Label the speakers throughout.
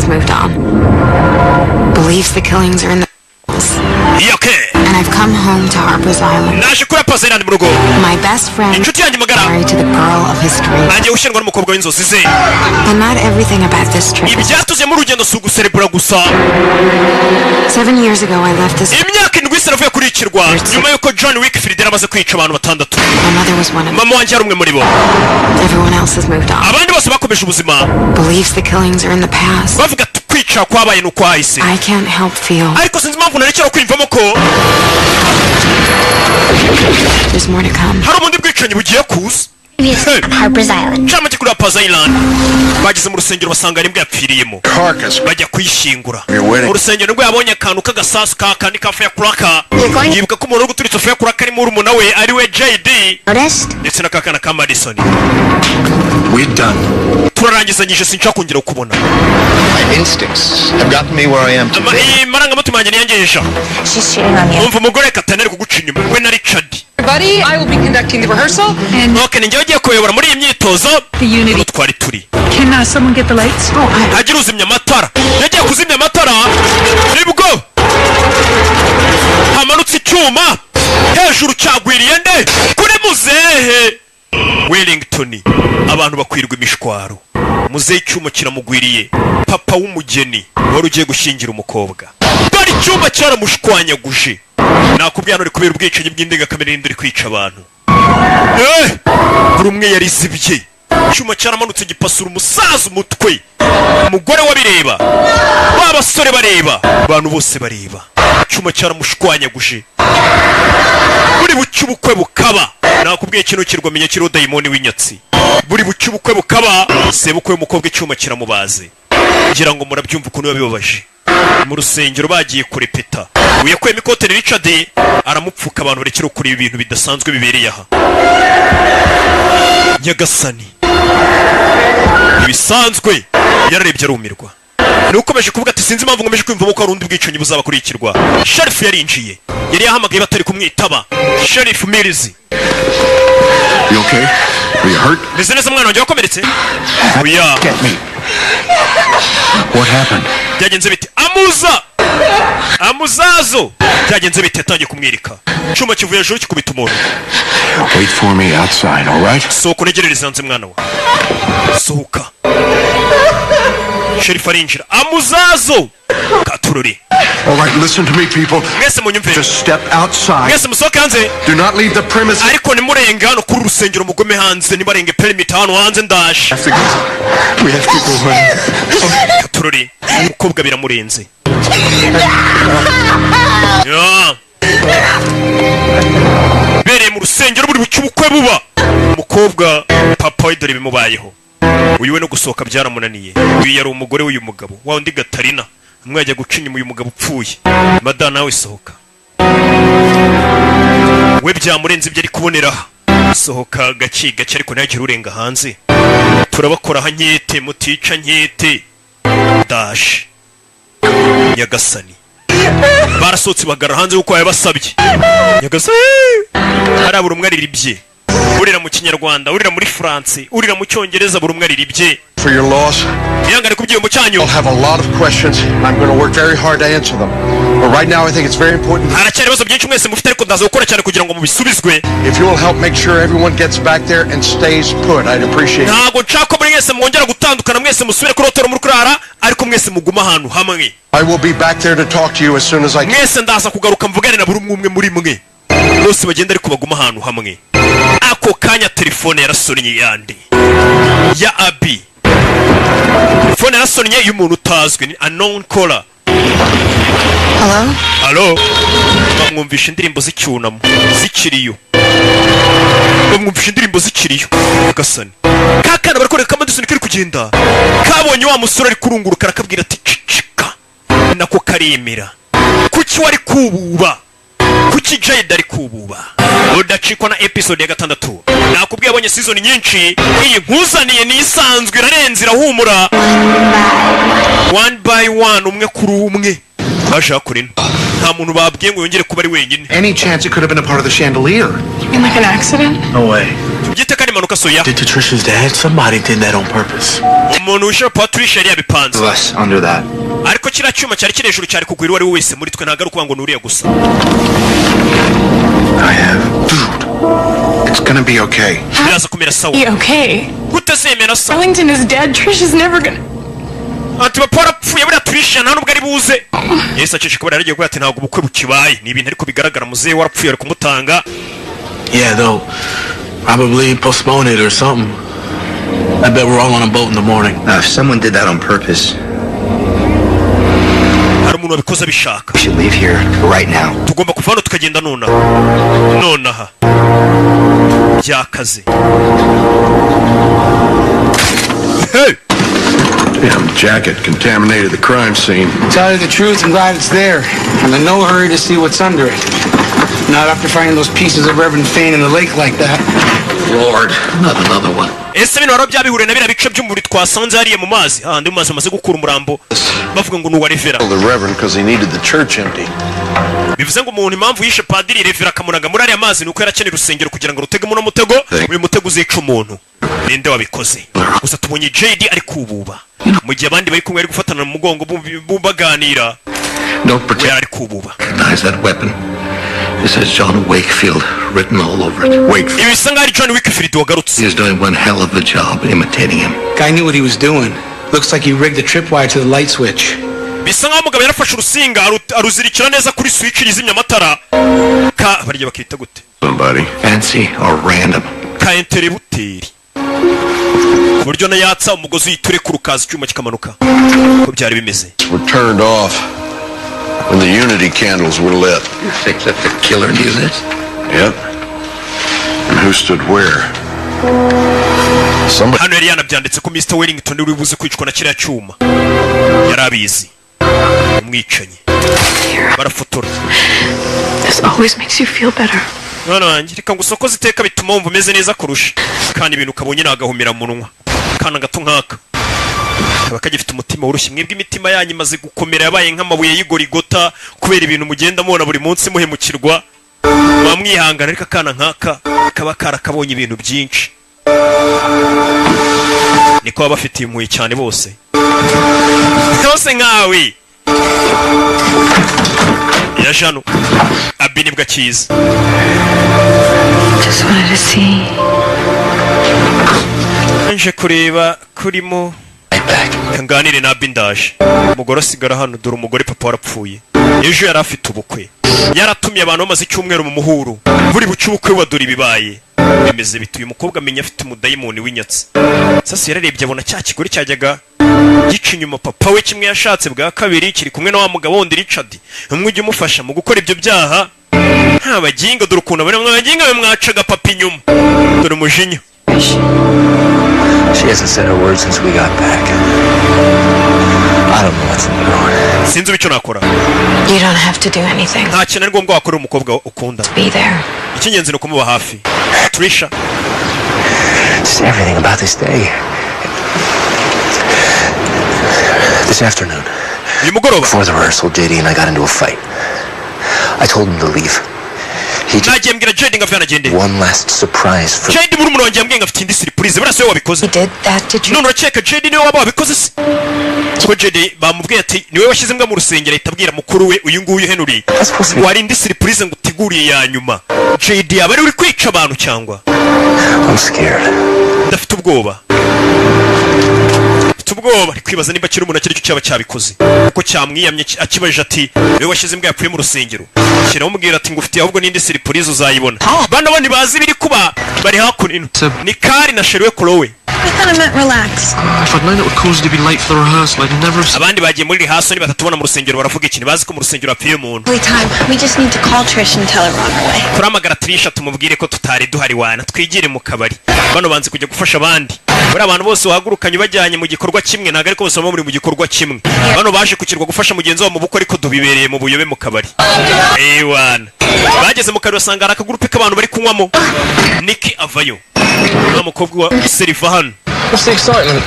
Speaker 1: has moved on. Believes the killings are in the
Speaker 2: Okay.
Speaker 1: And I've come home to Harper's Island.
Speaker 2: Naje kuri Harper's Island mu rugo.
Speaker 1: My best friend
Speaker 2: inshuti yanjye magara
Speaker 1: married to the girl of his dreams.
Speaker 2: Agiye gushyirwa n'umukobwa w'inzozi ze.
Speaker 1: And not everything about this trip.
Speaker 2: Ibyatuze mu rugendo si uguserebura gusa.
Speaker 1: 7 years ago I left this.
Speaker 2: Imyaka 7 saravuye kuri ikirwa nyuma yuko John Wickfield yaramaze kwica abantu batandatu.
Speaker 1: My mother was one of them.
Speaker 2: Mama wanjye ari umwe muri bo.
Speaker 1: Everyone else has moved on.
Speaker 2: Abandi bose bakomeje ubuzima.
Speaker 1: Believes the killings are in the past.
Speaker 2: Bavuga kwica kwabaye nuko hahise.
Speaker 1: I can't help feel.
Speaker 2: Ariko sinzi impamvu narekera kwiyumvamo ko
Speaker 1: there's more to come.
Speaker 2: hari ubundi bwicanyi bugiye kuza.
Speaker 3: Harper's Island.
Speaker 2: Chama kuri Harper's Island. Bageze mu rusengero basanga ari bwapfiriyemo. Bajya kuyishingura. Mu rusengero rwo yabonye akantu k'agasasu kandi ka firecracker. Yibuka ko umuntu uri guturitsa firecracker ari muri umuna we ari we JD. Ndetse na kakana ka Madison.
Speaker 4: We're done.
Speaker 2: Turarangizanyije sinshaka kongera kubona.
Speaker 4: My instincts have gotten me where I am today.
Speaker 2: Marangamutima yanjye niyangesha.
Speaker 3: She's cheating on you.
Speaker 2: Umva umugore katanari kuguca inyuma. We na Richard.
Speaker 5: Everybody, I will be conducting the rehearsal and
Speaker 2: okay, ninjye ugiye kuyobora muri iyi myitozo.
Speaker 5: The unity.
Speaker 2: Twari turi.
Speaker 5: Can someone get the lights?
Speaker 2: Hagira uzimya amatara. Yagiye kuzimya amatara. Nibwo hamanutse icyuma hejuru cyagwiriye nde kuri muzehe Wellington. Abantu bakwirwa imishwaro. Muzehe icyuma kiramugwiriye. Papa w'umugeni wari ugiye gushyingira umukobwa. Bari icyuma cyaramushwanyaguje. Nakubwira none kubera ubwicanyi bw'indengakamere n'induri kwica abantu. Buri umwe yarizibye. Icyuma cyaramanutse gipasura umusaza umutwe. Umugore wabireba. Babasore bareba. Abantu bose bareba. Icyuma cyaramushwanyaguje. Buri bucyubukwe bukaba. Nakubwiye kino kirwamenye kiro dayimoni w'inyatsi. Buri bucyubukwe bukaba. Sebukwe umukobwa icyuma kiramubaze. Ngira ngo murabyumva ukuntu babibabaje. Mu rusengero bagiye kurepeta. Uyakwema ikote Richard aramupfuka abantu barekera kuri ibintu bidasanzwe bibereye aha. Nyagasani. Ibisanzwe yararebye arumirwa. Nukomeje kuvuga ati sinzi impamvu ngomeje kwimva ko arundi bwicanyi buzaba kuri ikirwa. Sheriff yarinjiye. Yari yahamagaye batari kumwitaba. Sheriff Mills.
Speaker 4: You okay? Are you hurt?
Speaker 2: Bizinesi mwana wanjye wakomeretse? Oya.
Speaker 4: Get me. What happened?
Speaker 2: Byagenze bite? Amuzazo. Byagenze bite yatangiye kumwirika. Cyuma kivuye hejuru kikubita umuntu.
Speaker 4: Wait for me outside, all right?
Speaker 2: Soko negerereza nze mwana wa. Sohoka. Sheriff arinjira. Amuzazo. Katururi.
Speaker 4: All right, listen to me, people.
Speaker 2: Mwese munyumve.
Speaker 4: Just step outside.
Speaker 2: Mwese musoke hanze.
Speaker 4: Do not leave the premises.
Speaker 2: Ariko nimurenga hano kuri urusengero mugome hanze nibarenge permit hano hanze ndaje.
Speaker 4: We have to go home.
Speaker 2: Katururi. Umukobwa biramurenze. Bere mu rusengero buri bucyubukwe buba. Umukobwa papa we dore bimubayeho. Uyu we no gusohoka byaramunaniye. Uyu yari umugore w'uyu mugabo. Wa undi Gatarina. Umwe ajya guca inyuma uyu mugabo upfuye. Madana nawe sohoka. We byamurenze ibyo ari kubonera. Sohoka gake gake ariko ntagire urenga hanze. Turabakora hanyete mutica nkete. Dash. Nyagasani. Barasotse bagara hanze uko yabasabye. Nyagasani. Harabura umwe ariribye. Urira mu Kinyarwanda, urira muri France, urira mu Cyongereza buri umwe ariribye.
Speaker 4: For your loss.
Speaker 2: Yangare kubyimbo cyanyu.
Speaker 4: I'll have a lot of questions. I'm going to work very hard to answer them. But right now I think it's very important.
Speaker 2: Haracyari ibibazo byinshi mwese mufite ariko ndaza gukora cyane kugira ngo mubisubizwe.
Speaker 4: If you will help make sure everyone gets back there and stays put, I'd appreciate it.
Speaker 2: Ntago nshaka muri mwese mwongera gutandukana mwese musubire kuri hoteli muri kurara ariko mwese muguma ahantu hamwe.
Speaker 4: I will be back there to talk to you as soon as I can.
Speaker 2: Mwese ndaza kugaruka mvugane na buri umwe muri mwe. Bose bagenda ariko baguma ahantu hamwe. Ako kanya telefone yarasonnye yandi. Ya Abi. Telefone yarasonnye y'umuntu utazwi ni unknown caller.
Speaker 1: Hello?
Speaker 2: Hello? Bamwumvisha indirimbo z'icyunamo zikiriyo. Bamwumvisha indirimbo zikiriyo. Gasani. Kakana barakoreka Madison kiri kugenda. Kabonye wa musore ari kurunguruka arakabwira ati cicika. Nako karimira. Kuki wari kububa? Kuki Jade ari kububa? Udacikwa na episode ya 6. Nakubwiye abonye season nyinshi. Iyi nkuzaniye ni isanzwe irarenze irahumura. One by one umwe kuri umwe. Baje kurina. Nta muntu babwiye ngo yongere kuba ari wenyine.
Speaker 4: Any chance it could have been a part of the chandelier?
Speaker 5: You mean like an accident?
Speaker 4: No way.
Speaker 2: Gite kandi manuka soya.
Speaker 4: Did Patricia's dad? Somebody did that on purpose.
Speaker 2: umuntu wishe Patricia yari yabipanze
Speaker 6: us under that.
Speaker 2: ariko kiriya cyuma cyari kiri hejuru cyari kugwira uwo ari we wese muri twe ntabwo ari ukuvuga ngo nuriye gusa.
Speaker 4: I have food. It's gonna be okay.
Speaker 2: biraza kumera sawa.
Speaker 5: Yeah, okay.
Speaker 2: utazemera sawa.
Speaker 5: Ellington is dead. Trish is never gonna.
Speaker 2: ati papa arapfuye buriya Tricia nta nubwo ari buze. Yesu acishije kubera yaragiye kuvuga ati ntabwo ubukwe bukibaye ni ibintu ariko bigaragara muzehe warapfuye ari kumutanga.
Speaker 7: Yeah, they'll probably postpone it or something. I bet we're all on a boat in the morning.
Speaker 6: Now, if someone did that on purpose,
Speaker 2: hari umuntu wabikoze abishaka.
Speaker 6: we should leave here right now.
Speaker 2: tugomba kuva hano tukagenda nonaha byakaze. Hey!
Speaker 4: Damn jacket contaminated the crime scene.
Speaker 8: Tell you the truth, I'm glad it's there. I'm in no hurry to see what's under it. Not after finding those pieces of Reverend Fane in the lake like that.
Speaker 7: Lord, not another one.
Speaker 2: ese bino waro byabihure na bira bice by'umubiri twasanze hariye mu mazi ahandi mu mazi amaze gukura umurambo bavuga ngo nuwa Revera.
Speaker 4: The Reverend because he needed the church empty.
Speaker 2: bivuze ngo umuntu impamvu yishe padiri Revera akamunaga muri ariya mazi nuko yarakenera urusengero kugira ngo rutege muno mutego uyu mutego uzica umuntu. Ninde wabikoze? gusa tubonye JD ari kububa mu gihe abandi bari kumwe ari gufatana mu mugongo baganira.
Speaker 6: Don't pretend
Speaker 2: ari kububa.
Speaker 6: recognize that weapon. It says John Wakefield written all over it. Wakefield.
Speaker 2: ibi bisa nk'aho John Wakefield wagarutse.
Speaker 6: He is doing one hell of a job imitating him.
Speaker 8: Guy knew what he was doing. Looks like he rigged the tripwire to the light switch.
Speaker 2: bisa nk'aho umugabo yarafashe urusinga aruzirikira neza kuri switch izimya amatara ka barya bakita gute
Speaker 4: Somebody.
Speaker 6: Fancy or random.
Speaker 2: ka interrupteri ku buryo yatsa umugozi yiture ku rukaza icyuma kikamanuka ko byari bimeze.
Speaker 4: Were turned off when the unity candles were lit.
Speaker 6: You think that the killer knew this?
Speaker 4: Yep. And who stood where? Somebody.
Speaker 2: hano yari yanabyanditse ko Mr Wellington uri buze kwicwa na kiriya cyuma yari abizi. umwicanyi barafotora.
Speaker 5: This always makes you feel better.
Speaker 2: mwana wanjye reka ngusokoze iteka bituma wumva umeze neza kurusha kandi ibintu ukabonye nagahumira munwa kana gato nkaka kaba kagifite umutima woroshye. mwebwe imitima yanyu imaze gukomera yabaye nk'amabuye y'igorigota kubera ibintu mugenda mubona buri munsi muhemukirwa mwamwihangana ariko akana nkaka kaba karakabonye ibintu byinshi. niko baba bafitiye impuhwe cyane bose nkawe ya Jano Abi nibwo akiza.
Speaker 3: Just wanted to see.
Speaker 2: nje kureba kurimo kanganire na Abi ndaje. umugore asigara hano dore umugore papa warapfuye ejo yari afite ubukwe yaratumye abantu bamaze icyumweru mu muhuro buri buce ubukwe wa dore ibibaye bimeze bituye umukobwa amenya afite umudayimoni w'inyatsi. sasa yararebye abona cya kigore cyajyaga gica inyuma papa we kimwe yashatse bwa kabiri kiri kumwe na wa mugabo wundi Richard umwe ujya umufasha mu gukora ibyo byaha nta baginga dore ukuntu abona mwaginga mwacaga papa inyuma dore umujinya.
Speaker 6: She hasn't said a word since we got back. I don't know what to do.
Speaker 2: sinzi icyo nakora.
Speaker 3: You don't have to do anything.
Speaker 2: nta kintu ari ngombwa wakorera umukobwa ukunda.
Speaker 3: Be there.
Speaker 2: icy'ingenzi ni ukumuba hafi. Trisha.
Speaker 6: Just everything about this day. This afternoon,
Speaker 2: uyu mugoroba
Speaker 6: before the rehearsal, JD and I got into a fight. I told him to leave. He just
Speaker 2: nagiye mbwira JD ngavana agende.
Speaker 6: one last surprise for
Speaker 2: JD muri wanjye yambwiye ngafite indi surprise burase we wabikoze.
Speaker 3: He did that to
Speaker 2: none urakeka JD niwe waba wabikoze se? ko JD bamubwiye ati niwe washyize mbwa mu rusengero ahita abwira mukuru we uyu nguyu Henry wari indi surprise ngo uteguriye ya nyuma. JD yaba ari uri kwica abantu cyangwa?
Speaker 6: I'm scared.
Speaker 2: ndafite ubwoba ari kwibaza niba kiri umuntu akiri cyo cyaba cyabikoze kuko cyamwiyamye akibajije ati niwe washyize imbwa yapfuye mu rusengero kiramubwira ati ngufitiye ahubwo n'indi surprise uzayibona. bana bandi bazi biri kuba bari hakuno ni Kari na Sherwe Chloe.
Speaker 5: I thought I meant relax.
Speaker 7: If I'd known it would cause you to be late for the rehearsal, I'd never have...
Speaker 2: abandi bagiye muri rehearsal batatubona mu rusengero baravuga iki bazi ko mu rusengero hapfuye umuntu.
Speaker 3: Wait time. We just need to call Trish and tell her we're on our way.
Speaker 2: turamagara Trisha tumubwire ko tutari duhari wana twigire mu kabari. bano banze kujya gufasha abandi buri abantu bose wahagurukanye bajyanye mu gikorwa kimwe ntago ariko bose muri mu gikorwa kimwe. bano baje kukirwa gufasha mugenzi wabo mu bukwe ariko dubibereye mu buyobe mu kabari. wana bageze mu kabari basanga hari akagurupe k'abantu bari kunywamo. Nicky avayo na mukobwa wa Seriva hano.
Speaker 7: What's the excitement?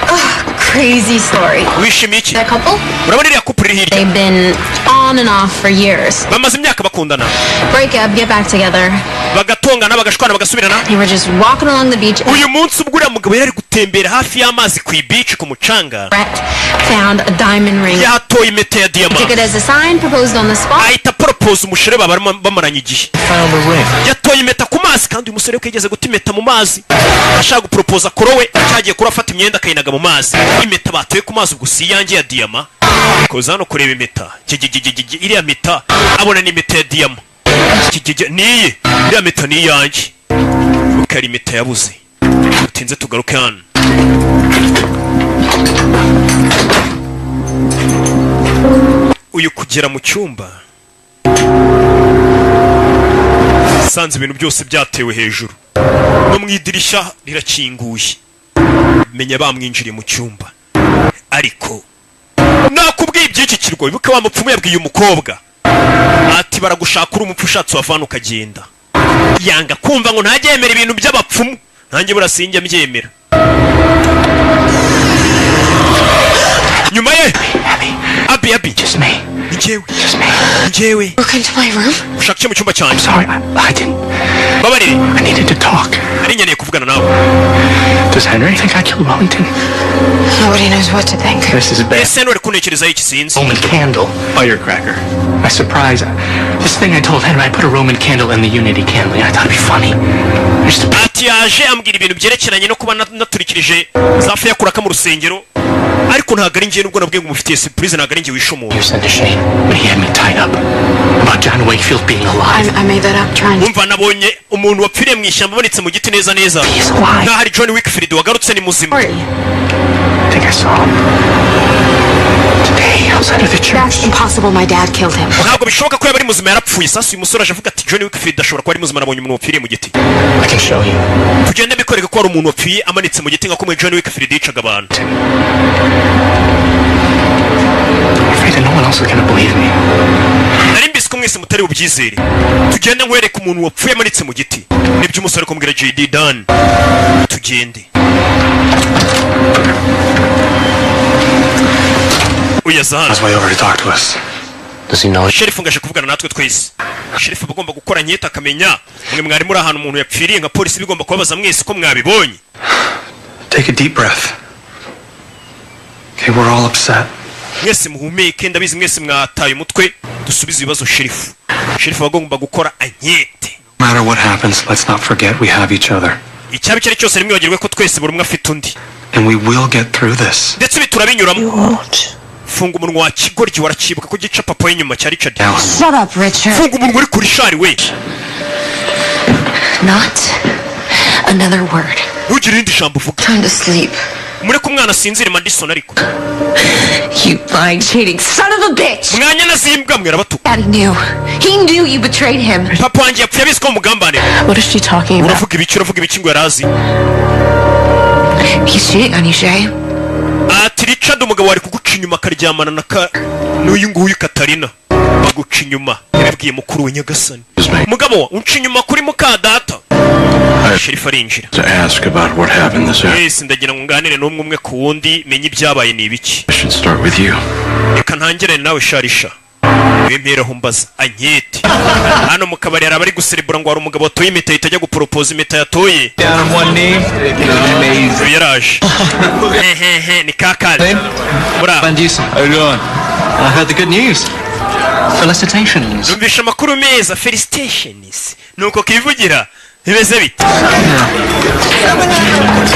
Speaker 3: Crazy story.
Speaker 2: wishimiye iki?
Speaker 3: That couple?
Speaker 2: urabona iriya couple iri hirya
Speaker 3: They've been on
Speaker 9: on and off for years.
Speaker 2: bamaze imyaka bakundana
Speaker 9: Break up, get back together.
Speaker 2: bagatongana bagashwana bagasubirana.
Speaker 9: They were just walking along the beach.
Speaker 2: uyu munsi ubwo uriya mugabo yari gutembera hafi y'amazi ku beach ku mucanga
Speaker 9: Brett found a diamond ring.
Speaker 2: yatoye impeta ya diyama
Speaker 9: Took it as a sign, proposed on the spot.
Speaker 2: ahita propose umusore bamaranye igihe
Speaker 6: Found the ring.
Speaker 2: yatoye impeta ku mazi kandi uyu musore we yigeze guta impeta mu mazi ashaka guporopoza korowe cyagiye kuri afata imyenda akayinaga mu mazi impeta batoye ku mazi ubwo si iyanjye ya diyama koza hano kureba impeta iriya mpeta abona ni impeta ya diyama niye iriya mpeta ni iyanjye nuko ari impeta yabuze tutinze tugaruke hano uyu kugera mu cyumba sanze ibintu byose byatewe hejuru no mu idirishya rirakinguye menya bamwinjiriye mu cyumba ariko nakubwiye iby'iki kirwa wibuke wa mupfumu yabwiye umukobwa ati baragushaka uri umupfu ushatse wavana ukagenda yanga kumva ngo ntabyemera ibintu by'abapfumu nanjye burasinjya mbyemera nyuma ye abi
Speaker 6: Just me.
Speaker 2: njyewe
Speaker 3: Broke into my room?
Speaker 2: ushaka icyo mu cyumba cyanjye
Speaker 6: Sorry, I didn't.
Speaker 2: babarire
Speaker 6: I needed to talk.
Speaker 2: nari nkeneye kuvugana nawe
Speaker 6: Does Henry think I killed Wellington?
Speaker 3: Nobody knows what to think.
Speaker 6: This is bad.
Speaker 2: ese ntore kuntekerezaho iki sinzi
Speaker 6: Roman candle. Firecracker. My surprise. This thing I told Henry, I put a Roman candle in the Unity candle. I thought it'd be funny. Just a
Speaker 2: ati yaje ambwira ibintu byerekeranye no kuba naturikirije za fe yakuraka mu rusengero ariko ntabwo ari njye nubwo nabwiye ngo umufitiye surprise ntabwo ari njye wishe umuntu
Speaker 6: You sent a shame, but he had me tied up. About John Wakefield being alive.
Speaker 3: I made that up trying to...
Speaker 2: umva nabonye umuntu wapfiriye mu ishyamba abonetse mu giti neza neza
Speaker 6: He's alive.
Speaker 2: nkaho ari John Wakefield wagarutse ni muzima
Speaker 6: I think I saw him. Today, outside of the church.
Speaker 3: That's impossible. My dad killed him.
Speaker 2: ntabwo bishoboka ko yaba ari muzima yarapfuye sasa uyu musore aje avuga ati John Wakefield ashobora kuba ari muzima nabonye umuntu wapfiriye mu giti
Speaker 6: I can show you.
Speaker 2: tugende bikwereka ko hari umuntu wapfiye amanitse mu giti nka kumwe John Wakefield yicaga abantu
Speaker 6: I'm afraid that no one else is gonna believe me.
Speaker 2: nari mbisi ko mwese mutari bubyizere tugende nkwereka umuntu wapfuye amanitse mu giti nibyo umusore kumbwira JD Dan tugende uyaza hano
Speaker 6: way over to talk to us. Does he know it?
Speaker 2: sherifu ngaje kuvugana natwe twese sherifu bagomba gukora nketa akamenya mwe mwari muri ahantu umuntu yapfiriye nka polisi bigomba kubabaza mwese ko mwabibonye
Speaker 6: Take a deep breath. Okay, we're all upset.
Speaker 2: mwese muhumeke ndabizi mwese mwataye umutwe dusubize ibibazo sherifu bagomba gukora ankete
Speaker 6: No matter what happens, let's not forget we have each other.
Speaker 2: icyaba icyo ari cyose nimwibagirwe ko twese buri umwe afite undi
Speaker 6: And we will get through this.
Speaker 2: ndetse ibi turabinyuramo
Speaker 3: Won't.
Speaker 2: funga umunwa wa kigoryi warakibuka ko gica papa w'inyuma cya Richard
Speaker 6: Now,
Speaker 3: Shut up, Richard.
Speaker 2: funga umunwa uri kuri shari we
Speaker 3: Not another word.
Speaker 2: ntugire irindi jambo uvuga
Speaker 3: Trying to sleep.
Speaker 2: mureke umwana asinzire Madison ariko
Speaker 3: You lying, cheating son of a bitch!
Speaker 2: mwanya nazimbwa mwe arabatuka
Speaker 3: Daddy knew. He knew you betrayed him.
Speaker 2: papa wanjye yapfuye abizi ko umugambanira
Speaker 3: What is she talking about?
Speaker 2: uravuga ibiki ngo yarazi
Speaker 3: He's cheating on you, Shay.
Speaker 2: ati Richard umugabo wari kuguca inyuma akaryamana n'uyu nguyu Katarina baguca inyuma yabibwiye mukuru we Nyagasani umugabo unca inyuma kuri muka data sherifu arinjira
Speaker 4: To ask about what happened this afternoon.
Speaker 2: wese ndagira ngo nganire n'umwe umwe ku wundi menye ibyabaye ni ibiki
Speaker 4: I should start with you.
Speaker 2: reka ntangirane nawe sharisha wemperaho mbaza ankete hano mu kabari hari abari guserebura ngo hari umugabo watoye impeta ahita ajya guporopoza impeta yatoye
Speaker 6: down on one knee. Amazing.
Speaker 2: uyu yaraje hehehe ni kakandi muraba
Speaker 6: How you doing? I heard the good news. Felicitations.
Speaker 2: numvisha amakuru meza felicitations nuko kivugira bimeze bite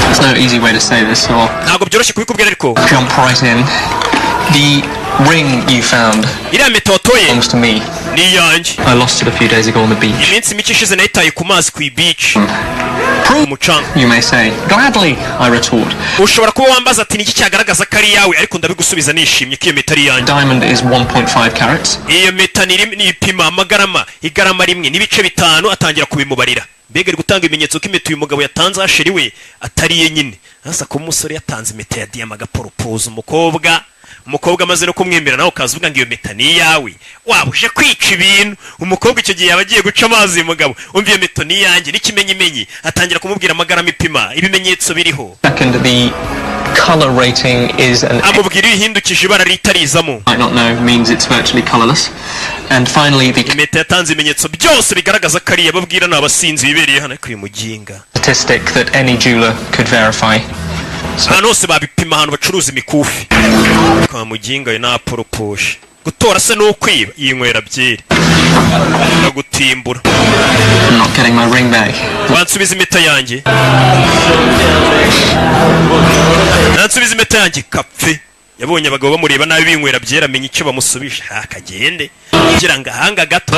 Speaker 6: There's no easy way to say this, so
Speaker 2: ntabwo byoroshye kubikubwira ariko
Speaker 6: jump right in. The ring you found
Speaker 2: iriya mpeta watoye
Speaker 6: belongs to me.
Speaker 2: ni iyanjye
Speaker 6: I lost it a few days ago on the beach.
Speaker 2: iminsi mike ishize nayitaye ku mazi ku beach umucanga
Speaker 6: You may say, gladly, I retort.
Speaker 2: ushobora kuba wambaza ati niki cyagaragaza ko ari iyawe ariko ndabigusubiza nishimye ko iyo mpeta ari iyanjye
Speaker 6: Diamond is 1.5 carats.
Speaker 2: iyo mpeta ni ipima amagarama igarama rimwe n'ibice 5 atangira kubimubarira mbega ari gutanga ibimenyetso ko impeta uyu mugabo yatanze asheri we atari ye nyine hasa ko umusore yatanze impeta ya diyama agaporopoza umukobwa amaze no kumwemera nawe ukaza uvuga ngo iyo mpeta ni iyawe waba uje kwica ibintu umukobwa icyo gihe yaba agiye guca amazi uyu mugabo umva iyo mpeta ni iyanjye n'ikimenyimenyi atangira kumubwira amagarama ipima ibimenyetso biriho
Speaker 6: Second, the color rating is an
Speaker 2: amubwira ihindukije ibara ritarizamo
Speaker 6: might not know means it's virtually colorless. And finally, the
Speaker 2: impeta yatanze ibimenyetso byose bigaragaza ko ari ababwira n'abasinzi bibereye hano kuri muginga
Speaker 6: statistic that any jeweler could verify.
Speaker 2: ahantu hose babipima ahantu bacuruza imikufi kwa muginga ye n'aporoposhe gutora se n'ukwiba yinywera byeri ndagutimbura.
Speaker 6: I'm not getting my ring back.
Speaker 2: wansubiza impeta yanjye nansubiza impeta yanjye kapfe. yabonye abagabo bamureba nabi binywera byera amenya icyo bamusubije akagende kugira ngo ahanga gato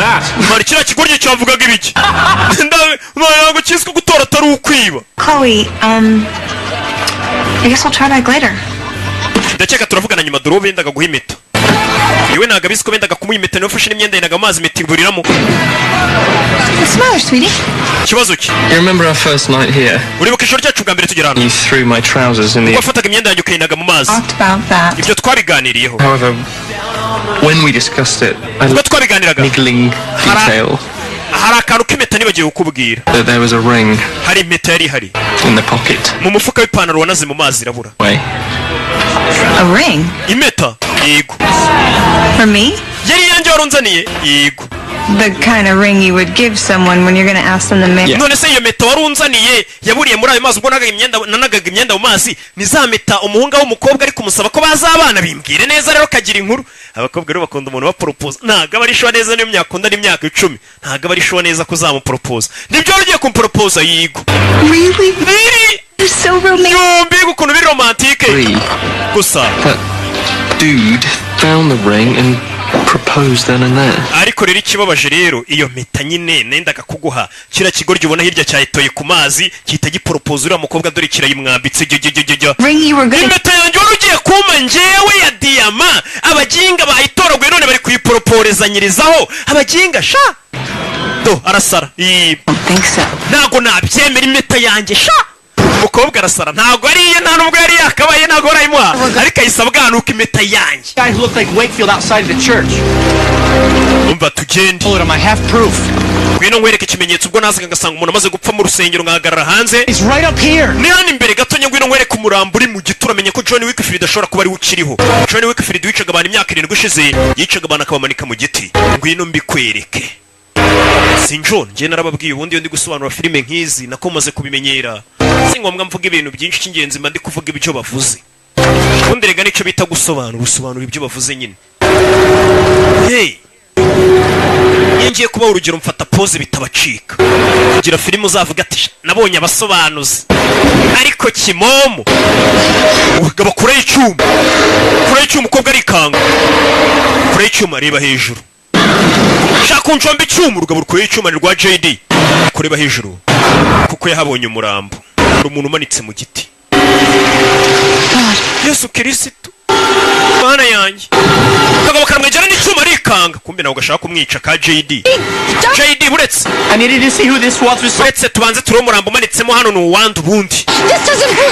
Speaker 2: mara kiriya kigoryi cyavugaga ibiki ntabwo cyiswe gutora atari ukwiba.
Speaker 5: Chloe, I guess we'll try back later.
Speaker 2: ndakeka turavugana nyuma dore bendaga guha impeta yewe ntabwo abizi ko bendaga kumuha impeta niyo ufashe n'imyenda yendaga amazi impeta iburiramo.
Speaker 5: What's the matter, sweetie?
Speaker 2: ikibazo ki
Speaker 6: You remember our first night here?
Speaker 2: uribuka ijoro ryacu bwa mbere tugera hano
Speaker 6: You threw my trousers in the...
Speaker 2: wafataga imyenda yanjye ukayinaga mu mazi.
Speaker 5: Talked about that.
Speaker 2: ibyo twabiganiriyeho
Speaker 6: However, when we discussed it, I
Speaker 2: ubwo twabiganiraga
Speaker 6: niggling detail
Speaker 2: hari akantu k'impeta nibagiwe kukubwira.
Speaker 6: that there was a ring
Speaker 2: hari impeta yari ihari
Speaker 6: in the pocket.
Speaker 2: mu mufuka w'ipantaro wanaze mu mazi irabura.
Speaker 6: Way.
Speaker 5: A ring?
Speaker 2: impeta yego
Speaker 5: For me?
Speaker 2: yari iyanjye warunzaniye yego.
Speaker 5: The kind of ring you would give someone when you're going to ask them to marry.
Speaker 2: none se iyo meta warunzaniye yaburiye muri ayo mazi ubwo nanagaga imyenda mu mazi nizameta umuhunga w'umukobwa ari kumusaba ko bazabana bimbwire neza rero kagira inkuru. abakobwa rero bakunda umuntu baporopoza ntabwo aba ari shuwa neza niyo myakunda n'imyaka 10 ntabwo aba ari shuwa neza ko uzamuporopoza nibyo ugiye kumporopoza yigo.
Speaker 5: Really?
Speaker 2: Really?
Speaker 5: You're so romantic.
Speaker 2: mbega ukuntu biri romantike
Speaker 6: Three.
Speaker 2: gusa
Speaker 6: That dude found the ring and proposed then and there.
Speaker 2: ariko rero ikibabaje rero iyo mpeta nyine nendaga kuguha kira kigoryi ubona hirya cyahitoye ku mazi kita giporopoza uriya mukobwa dore kirayimwambitse jyo.
Speaker 5: Ring you were going to...
Speaker 2: impeta yanjye wari ugiye kuma njyewe ya diyama abaginga bayitoraguye none bari kuyiporopolezanyirizaho abaginga sha do arasara.
Speaker 5: I don't think so.
Speaker 2: ntago nabyemera impeta yanjye sha umukobwa arasara ntago ari iye nta nubwo yari yakabaye ntago arayimuha ariko ayisa bwanuka impeta yanjye.
Speaker 8: Guy who looked like Wakefield outside of the church.
Speaker 2: umva tugende
Speaker 8: Pull it on my half proof.
Speaker 2: ngwino nkwereke ikimenyetso ubwo nazaga ngasanga umuntu amaze gupfa mu rusengero ngahagarara hanze.
Speaker 8: He's right up here.
Speaker 2: ni hano imbere gato ngwino nkwereke umurambo uri mu giti uramenye ko John Wickfield ashobora kuba ari ukiriho. John Wickfield wicaga abantu imyaka 7 ishize yicaga abantu akabamanika mu giti. ngwino mbikwereke. si John njye narababwiye ubundi iyo ndi gusobanura filime nk'izi nakomaze kubimenyera si ngombwa mvuga ibintu byinshi cy'ingenzi mba ndi kuvuga ibyo bavuze ubundi rega nicyo bita gusobanura ibyo bavuze nyine. hey iyo ngiye kuba urugero mfata pose bitabacika kugira filime uzavuga ati nabonye abasobanuzi ariko kimomo ugaba kure y'icyuma umukobwa arikanga kure y'icyuma areba hejuru shaka unjomba icyuma urugabo kure y'icyuma ni rwa JD kureba hejuru kuko yahabonye umurambo hari umuntu umanitse mu giti. Yesu Kristo Mana yanjye kagabo karamwegera n'icyuma arikanga kumbe nawe ugashaka kumwica ka JD buretse
Speaker 8: I needed to see who this was.
Speaker 2: uretse tubanze turi umurambo umanitsemo hano ni uwandi ubundi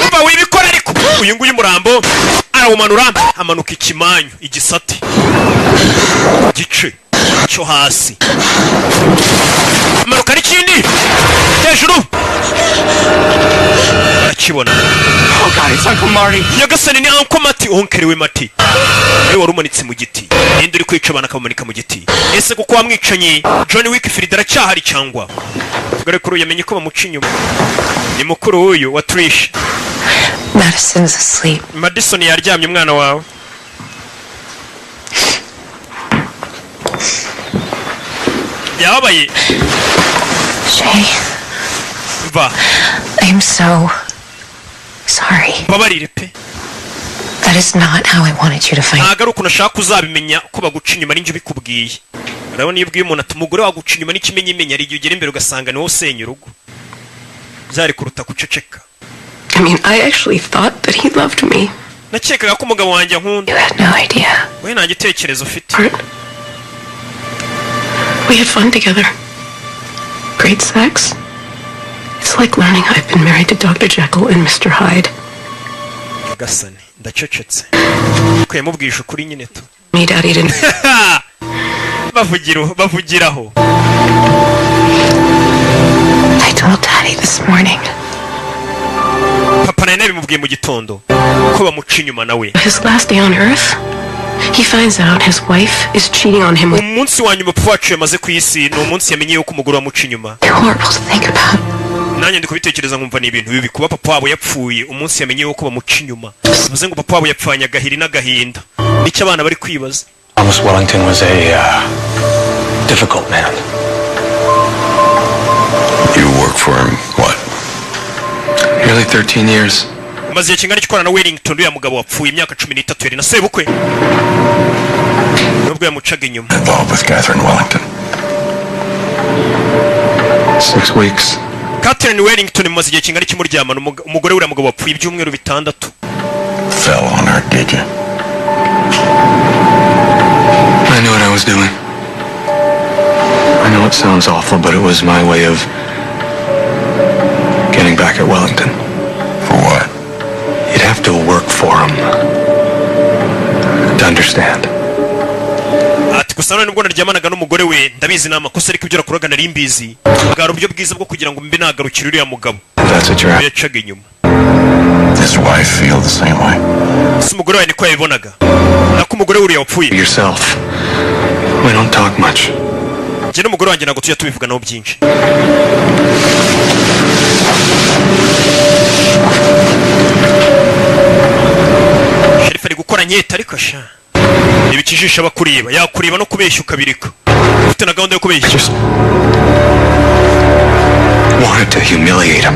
Speaker 2: umva wibikora ariko uyu nguyu umurambo arawumanura amanuka ikimanyu igisate gice cyo hasi amanuka n'ikindi hejuru arakibona.
Speaker 8: Oh God, it's Uncle Marty.
Speaker 2: nyagasani ni Uncle Marty onkerewe Marty niwe wari umanitse mu giti ninde uri kwica abana akamumanika mu giti. ese kuko wamwicanye John Wickfield aracyahari cyangwa tugare kuri yamenye ko bamuca inyuma ni mukuru w'uyu wa Trish.
Speaker 3: Madison's asleep.
Speaker 2: Madison yaryamye umwana wawe. yabaye
Speaker 3: Shay,
Speaker 2: va
Speaker 3: I'm so sorry.
Speaker 2: babarire pe
Speaker 3: That is not how I wanted you to find.
Speaker 2: ntago ari ukuntu ashaka uzabimenya ko baguca inyuma n'injye ubikubwiye. urabona iyo ubwiye umuntu ati umugore waguca inyuma n'ikimenyimenya ari igihe ugera imbere ugasanga ni wowe usenya urugo byari kuruta guceceka.
Speaker 5: I mean, I actually thought that he loved me.
Speaker 2: nakekaga ko umugabo wanjye nkunda.
Speaker 3: You had no idea.
Speaker 2: we nta gitekerezo ufite.
Speaker 5: We had fun together. Great sex. It's like learning I've been married to Dr. Jekyll and Mr. Hyde.
Speaker 2: gasani ndacecetse ko yamubwisha ukuri nyine tu.
Speaker 5: Me, Daddy didn't.
Speaker 2: bavugiraho.
Speaker 3: I told Daddy this morning.
Speaker 2: papa na yanabimubwiye mu gitondo ko bamuca inyuma nawe.
Speaker 5: His last day on earth, he finds out his wife is cheating on him with...
Speaker 2: Umunsi wa nyuma papa wacu yamaze ku isi ni umunsi yamenye yuko umugore wamuca inyuma.
Speaker 5: Horrible to think about.
Speaker 2: Nanjye ndi kubitekereza nkumva ni ibintu bibi kuba papa wabo yapfuye umunsi yamenye yuko bamuca inyuma. Bivuze ngo papa wabo yapfanye agahiri n'agahinda. Nicyo abana bari kwibaza.
Speaker 6: Thomas Wellington was a difficult man.
Speaker 4: You worked for him, what?
Speaker 6: Nearly 13 years.
Speaker 2: Maze igihe kingana gikorana na Wellington ya mugabo wapfuye imyaka 13 yari na sebukwe. Nubwo yamucaga inyuma.
Speaker 4: Involved with Catherine Wellington.
Speaker 6: 6 weeks.
Speaker 2: Catherine Wellington maze igihe kingana kimuryamana umugore w'uriya mugabo wapfuye ibyumweru 6.
Speaker 4: Fell on her, did you?
Speaker 6: I knew what I was doing. I know it sounds awful, but it was my way of getting back at Wellington.
Speaker 4: For what?
Speaker 6: You'd have to work for him to understand.
Speaker 2: Ati gusa none nubwo naryamanaga n'umugore we ndabizi n'amakosa ariko ibyo rakuraga nari mbizi. Bwari uburyo bwiza bwo kugira ngo mbe nagarukira uriya mugabo.
Speaker 6: That's what you're
Speaker 2: yacaga inyuma.
Speaker 4: His wife feel the same way?
Speaker 2: Umugore we niko yabibonaga. Nako umugore uriya wapfuye.
Speaker 6: Yourself. We don't talk much.
Speaker 2: Njye n'umugore wanjye ntabwo tujya tubivuganaho byinshi. Sheriff ari gukora nyeta ariko sha. Ibikijisha bakureba, yakureba no kubeshya ukabireka. Ufite na gahunda yo kubeshya.
Speaker 6: Wanted to humiliate him.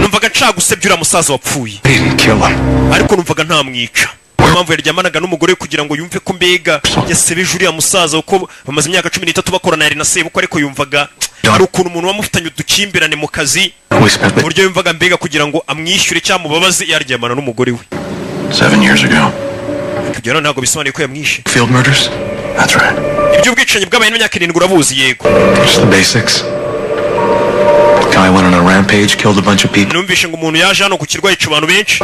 Speaker 2: Numvaga nshaka gusebya uriya musaza wapfuye.
Speaker 6: Didn't kill him.
Speaker 2: Ariko numvaga ntamwica. Impamvu yaryamanaga n'umugore kugira ngo yumve ko mbega yasebeje uriya musaza uko bamaze imyaka 13 bakorana yari na sebukwe ariko yumvaga hari ukuntu umuntu wamufitanye udukimbirane mu kazi buryo yumvaga mbega kugira ngo amwishyure cyangwa mubabaze yaryamana n'umugore we.
Speaker 4: 7 years ago.
Speaker 2: Kugera ntabwo bisobanuye ko yamwishe.
Speaker 6: Field murders?
Speaker 4: That's right.
Speaker 2: Ibyo ubwicanyi bw'abaye n'imyaka 7 urabuzi yego.
Speaker 6: Just the basics. Guy went on a rampage, killed a bunch of people.
Speaker 2: Numvishe ngo umuntu yaje hano ku kirwa yica abantu benshi.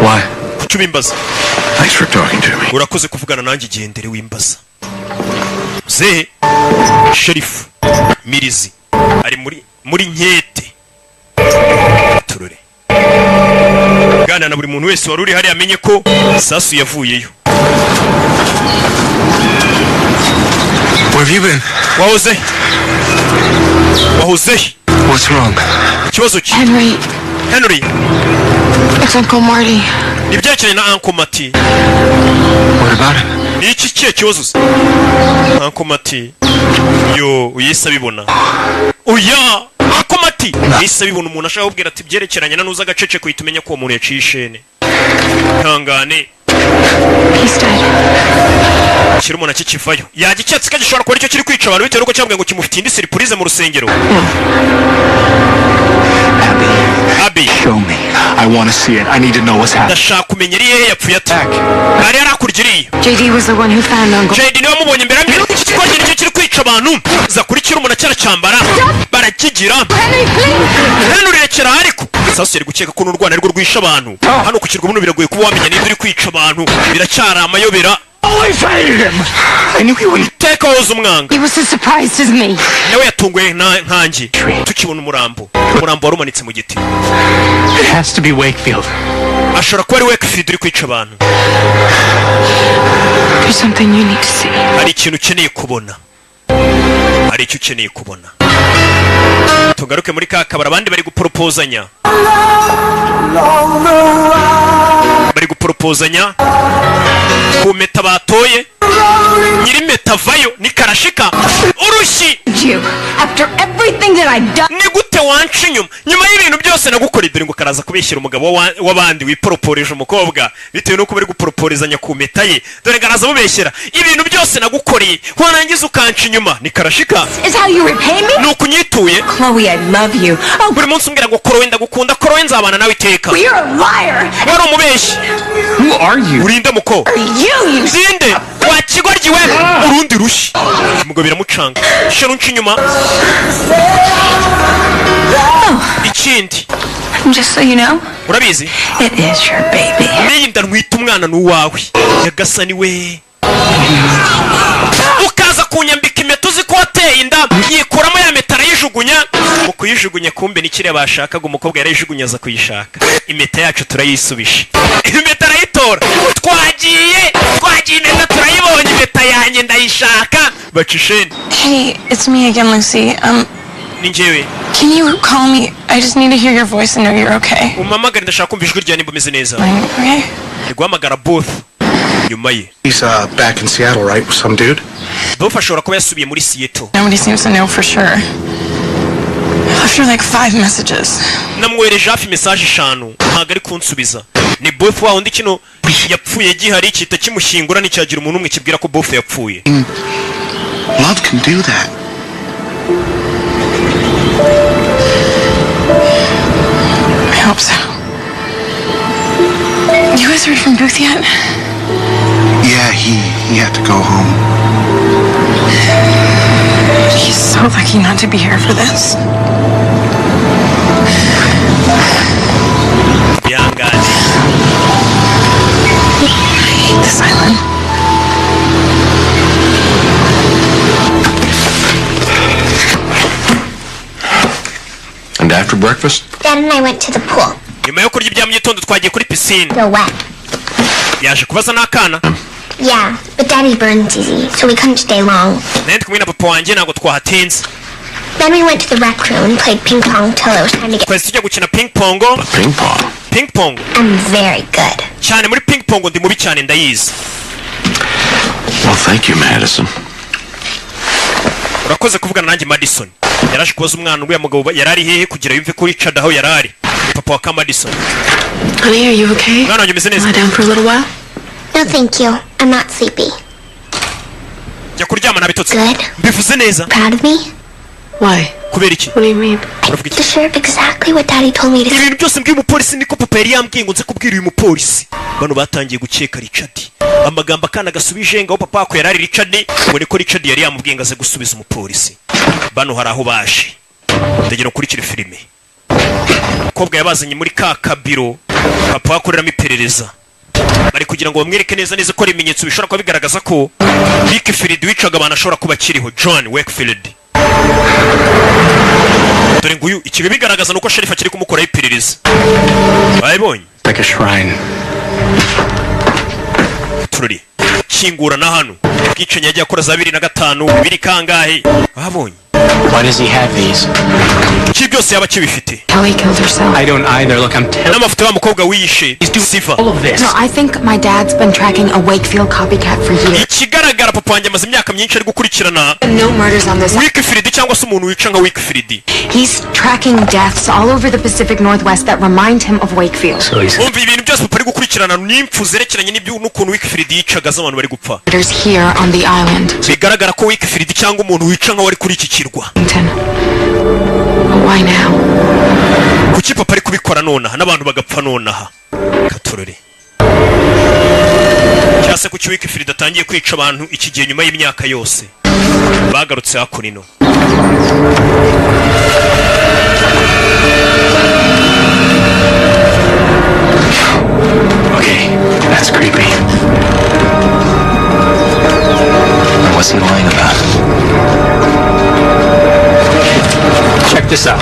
Speaker 6: Why?
Speaker 2: Kuki ubimbaza?
Speaker 4: Thanks for talking to me.
Speaker 2: Urakoze kuvugana nanjye igendere wimbaza. Ze Sheriff Mirizi ari muri nkete. Turore. Gana na buri muntu wese wari uri hari amenye ko sasu yavuyeyo.
Speaker 6: Where have you been?
Speaker 2: Wahoze.
Speaker 6: What's wrong?
Speaker 2: Ikibazo ki? Henry.
Speaker 1: It's Uncle Marty.
Speaker 2: Ibyerekeye na Uncle Marty.
Speaker 6: What about it?
Speaker 2: Ni iki kibazo se? Uncle Marty. Yo, uyisa bibona. Oya, Uncle Marty. Uyisa bibona umuntu ashaka kubwira ati byerekeranye na nuza gacece ko itumenya ko umuntu yaciye ishene. Hangane.
Speaker 1: He's dead.
Speaker 2: Kiri umuntu akikivayo. Yagicyatsi kagishobora kuba aricyo kiri kwica abantu bitewe nuko cyambwiye ngo kimufitiye indi surprise mu rusengero. Abby.
Speaker 6: Show me. I want to see it. I need to know what's happening.
Speaker 2: Ndashaka kumenya iri hehe yapfuye ate. Ari arakurigiriye.
Speaker 1: JD was the one who found Uncle.
Speaker 2: JD niwe mubonye mbere mbere. Twagenda icyo kiri kwica abantu. Zakurikira umuntu cyaracambara. Barakigira. Henry rekera ariko. Sasu yari gukeka ko n'urwana rwo rwisha abantu. Hano ku kirwa buno biragoye kuba wamenya niba uri kwica abantu. Biracyari amayobera.
Speaker 6: always hated him. I knew he wouldn't.
Speaker 2: Teka woza umwanga.
Speaker 9: He was as surprised as me.
Speaker 2: Nawe yatunguye nkanjye. Tukibona umurambo. Umurambo warumanitse mu giti.
Speaker 6: It has to be Wakefield.
Speaker 2: Ashobora kuba ari Wakefield uri kwica abantu.
Speaker 1: There's something you need to see.
Speaker 2: Hari ikintu ukeneye kubona. Hari icyo ukeneye kubona. Tugaruke muri ka kabara abandi bari guproposanya. Bari guproposanya. Ku meta batoye. Nyiri meta vayo ni karashika. Urushi.
Speaker 9: You, after everything that I've done.
Speaker 2: Ni gute wanca nyuma y'ibintu byose nagukoreye dore ngo karaza kubeshyira umugabo w'abandi wiporoporeje umukobwa bitewe nuko bari guproporezanya ku meta ye dore garaza mubeshyira ibintu byose nagukoreye warangiza ukanca inyuma ni karashika.
Speaker 9: Is how you repay me?
Speaker 2: Nuko unyituye.
Speaker 9: Chloe, I love you. Oh,
Speaker 2: buri munsi umbwira ngo Chloe ndagukunda Chloe nzabana nawe iteka.
Speaker 9: you're a liar.
Speaker 2: Wari umubeshyi.
Speaker 6: Who are you?
Speaker 2: Urinde muko.
Speaker 9: You.
Speaker 2: Zinde wakigoryi we urundi rushi. Umugabo biramucanga. Shero unca inyuma. Ikindi.
Speaker 3: Just so you know,
Speaker 2: Urabizi?
Speaker 3: it is your baby.
Speaker 2: Niyi ndanwita umwana n'uwawe. Yagasani we. Ukaza kunyambika impeta uzi ko wateye inda yikuramo ya metara yijugunya mu kuyijugunya kumbe nikire bashakaga umukobwa yarayijugunya aza kuyishaka impeta yacu turayisubisha impeta arayitora twagiye impeta turayibonye impeta yanjye ndayishaka bacisheni.
Speaker 5: Hey, it's me again, Lucy.
Speaker 2: Ni njyewe.
Speaker 5: Can you call me? I just need to hear your voice and know you're okay.
Speaker 2: Umamagara ndashaka kumva ijwi ryawe nimba umeze neza.
Speaker 5: Okay.
Speaker 2: Guhamagara Booth nyuma ye.
Speaker 7: He's back in Seattle, right, with some dude?
Speaker 2: Booth ashobora kuba yasubiye muri Seattle.
Speaker 5: Nobody seems to know for sure. After like 5 messages.
Speaker 2: Namwohereje hafi message 5 ntago ari kunsubiza. Ni Booth wa undi kino yapfuye gihari kita kimushyingura n'icyagira umuntu umwe kibwira ko Booth yapfuye.
Speaker 7: Love can do that.
Speaker 5: I hope so. You guys heard from Booth yet?
Speaker 7: Yeah, he had to go home.
Speaker 5: He's so lucky not to be here for this.
Speaker 2: Young guy.
Speaker 5: I hate this island.
Speaker 4: And after breakfast?
Speaker 9: Dad and I went to the pool.
Speaker 2: Nyuma yo kurya ibya mu gitondo twagiye kuri piscine.
Speaker 9: You're wet.
Speaker 2: Yaje kubaza n'akana.
Speaker 9: Yeah, but Daddy burns easy, so we couldn't stay long.
Speaker 2: Nende kumwe na papa wanjye ntabwo twahatinze.
Speaker 9: Then we went to the rec room and played ping pong till it was time to get.
Speaker 2: Twese tujya gukina ping pong.
Speaker 4: Ping pong?
Speaker 2: Ping pong.
Speaker 9: I'm very good.
Speaker 2: Cyane muri ping pong ndi mubi cyane ndayizi.
Speaker 4: Well, thank you, Madison.
Speaker 2: Urakoze kuvugana nanjye Madison. Yaraje kubaza umwana uriya mugabo yarari hehe kugira yumve ko Richard aho yarari. Papa wa Madison.
Speaker 5: Honey, are you okay?
Speaker 2: Mwana wanjye umeze neza.
Speaker 5: Lie down for a little while.
Speaker 9: No, thank you. I'm not sleepy.
Speaker 2: Jya kuryama nabitotse.
Speaker 9: Good.
Speaker 2: Mbivuze neza.
Speaker 9: Proud of me?
Speaker 5: Why?
Speaker 2: Kubera iki?
Speaker 5: What do you mean?
Speaker 2: Uravuga iki?
Speaker 9: To share exactly what Daddy told me to say.
Speaker 2: Ibintu byose mbwiye umupolisi niko papa yari yambwiye ngo nze kubwira uyu mupolisi. Bano batangiye gukeka Richard. Amagambo akana gasubije ngaho papa ko yarari Richard ngo niko Richard yari yamubwiye ngo aze gusubiza umupolisi. Bano hari aho baje. Ndagera kurikira filime. Kobwa yabazanye muri ka kabiro papa akoreramo iperereza. Bari kugira ngo bamwereke neza ko ari ibimenyetso bishobora kuba bigaragaza ko Wakefield wicaga abantu ashobora kuba kiriho John Wakefield. Dore nguyu ikibi bigaragaza nuko sheriff akiri kumukora iperereza. Bayibonye?
Speaker 6: Like a shrine.
Speaker 2: Tururi. Kingura na hano. Bwicanye yagiye akora za 2005 biri kangahe? Babonye?
Speaker 6: Why does he have these?
Speaker 2: Iki byose yaba kibifite.
Speaker 5: Kelly killed herself.
Speaker 6: I don't either. Look, I'm terrible.
Speaker 2: N'amafoto y'umukobwa wiyishe. Sifa.
Speaker 6: All of this.
Speaker 1: No, I think my dad's been tracking a Wakefield copycat for years.
Speaker 2: Ikigaragara papa wanjye amaze imyaka myinshi ari gukurikirana
Speaker 1: No murders on this.
Speaker 2: Wakefield cyangwa se umuntu wica nka Wakefield.
Speaker 1: He's tracking deaths all over the Pacific Northwest that remind him of Wakefield.
Speaker 6: So he's
Speaker 2: Umva ibintu byose papa ari gukurikirana n'impfu zerekeranye n'ukuntu Wakefield yicaga z'abantu bari gupfa.
Speaker 1: Murders here on the island.
Speaker 2: Bigaragara ko Wakefield cyangwa umuntu wica nka wari kuri iki kirwa.
Speaker 5: Why now?
Speaker 2: Kuki papa ari kubikora nonaha n'abantu bagapfa nonaha. Katorore. Cyase kuki Wakefield atangiye kwica abantu iki gihe nyuma y'imyaka yose. Bagarutse hakurino.
Speaker 6: okay. That's creepy.
Speaker 10: What's he lying about?
Speaker 6: Check this out.